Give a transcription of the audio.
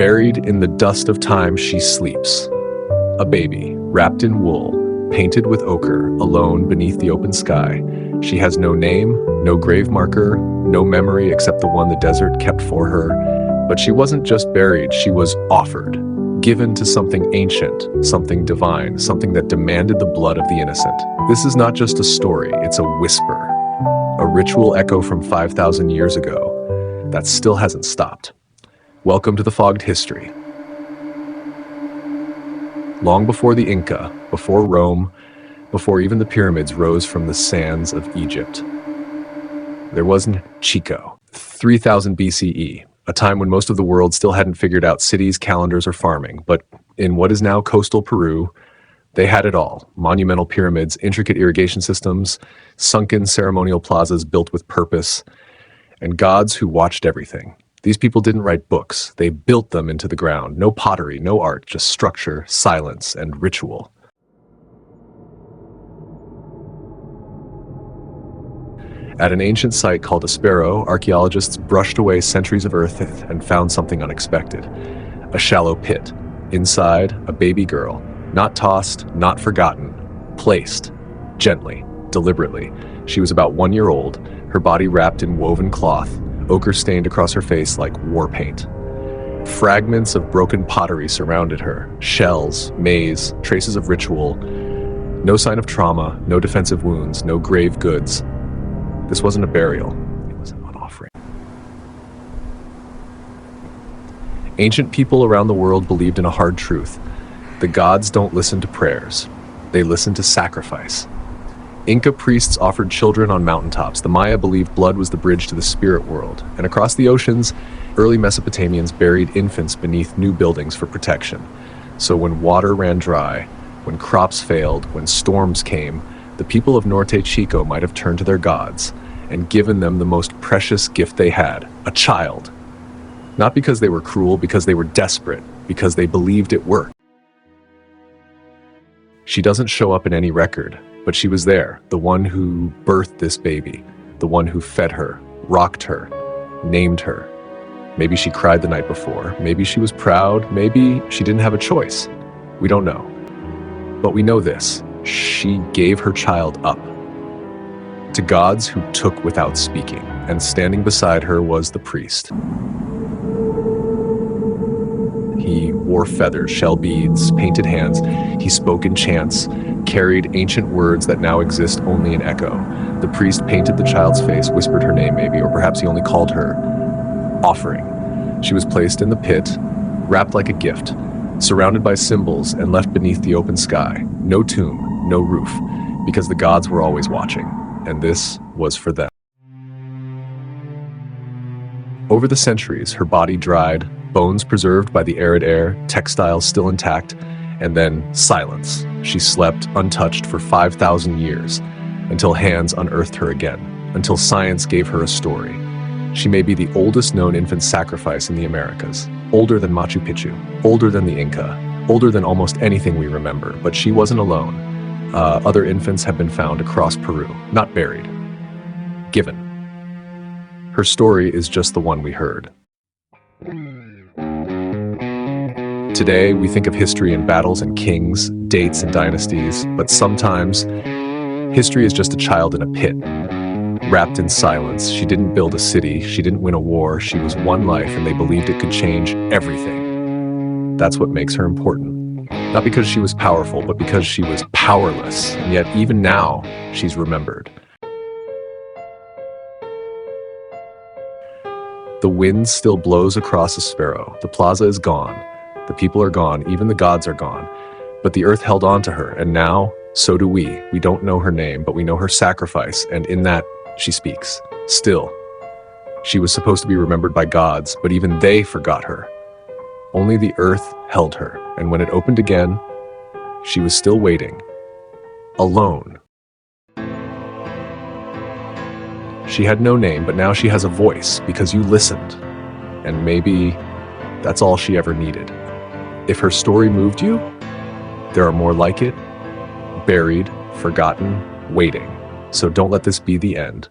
Buried in the dust of time, she sleeps. A baby, wrapped in wool, painted with ochre, alone beneath the open sky. She has no name, no grave marker, no memory except the one the desert kept for her. But she wasn't just buried, she was offered, given to something ancient, something divine, something that demanded the blood of the innocent. This is not just a story, it's a whisper, a ritual echo from 5,000 years ago that still hasn't stopped. Welcome to the Fogged History. Long before the Inca, before Rome, before even the pyramids rose from the sands of Egypt, there was Norte Chico, 3000 BCE, a time when most of the world still hadn't figured out cities, calendars, or farming. But in what is now coastal Peru, they had it all. Monumental pyramids, intricate irrigation systems, sunken ceremonial plazas built with purpose, and gods who watched everything. These people didn't write books. They built them into the ground. No pottery, no art, just structure, silence, and ritual. At an ancient site called Espero, archaeologists brushed away centuries of earth and found something unexpected. A shallow pit. Inside, a baby girl. Not tossed, not forgotten. Placed. Gently, deliberately. She was about 1 year old, her body wrapped in woven cloth, ochre stained across her face like war paint. Fragments of broken pottery surrounded her. Shells, maize, traces of ritual. No sign of trauma, no defensive wounds, no grave goods. This wasn't a burial, it was an offering. Ancient people around the world believed in a hard truth. The gods don't listen to prayers, they listen to sacrifice. Inca priests offered children on mountaintops. The Maya believed blood was the bridge to the spirit world. And across the oceans, early Mesopotamians buried infants beneath new buildings for protection. So when water ran dry, when crops failed, when storms came, the people of Norte Chico might have turned to their gods and given them the most precious gift they had, a child. Not because they were cruel, because they were desperate, because they believed it worked. She doesn't show up in any record, but she was there, the one who birthed this baby, the one who fed her, rocked her, named her. Maybe she cried the night before, maybe she was proud, maybe she didn't have a choice. We don't know. But we know this, she gave her child up to gods who took without speaking, and standing beside her was the priest. He wore feathers, shell beads, painted hands. He spoke in chants, carried ancient words that now exist only in echo. The priest painted the child's face, whispered her name maybe, or perhaps he only called her offering. She was placed in the pit, wrapped like a gift, surrounded by symbols and left beneath the open sky. No tomb, no roof, because the gods were always watching, and this was for them. Over the centuries, her body dried, bones preserved by the arid air, textiles still intact, and then silence. She slept untouched for 5,000 years, until hands unearthed her again, until science gave her a story. She may be the oldest known infant sacrifice in the Americas, older than Machu Picchu, older than the Inca, older than almost anything we remember, but she wasn't alone. Other infants have been found across Peru, not buried, given. Her story is just the one we heard. Today, we think of history in battles and kings, dates and dynasties, but sometimes history is just a child in a pit, wrapped in silence. She didn't build a city, she didn't win a war, she was one life, and they believed it could change everything. That's what makes her important. Not because she was powerful, but because she was powerless, and yet even now, she's remembered. The wind still blows across Espero. The plaza is gone. The people are gone, even the gods are gone. But the earth held on to her, and now, so do we. We don't know her name, but we know her sacrifice, and in that, she speaks. Still, she was supposed to be remembered by gods, but even they forgot her. Only the earth held her, and when it opened again, she was still waiting, alone. She had no name, but now she has a voice, because you listened. And maybe that's all she ever needed. If her story moved you, there are more like it, buried, forgotten, waiting. So don't let this be the end.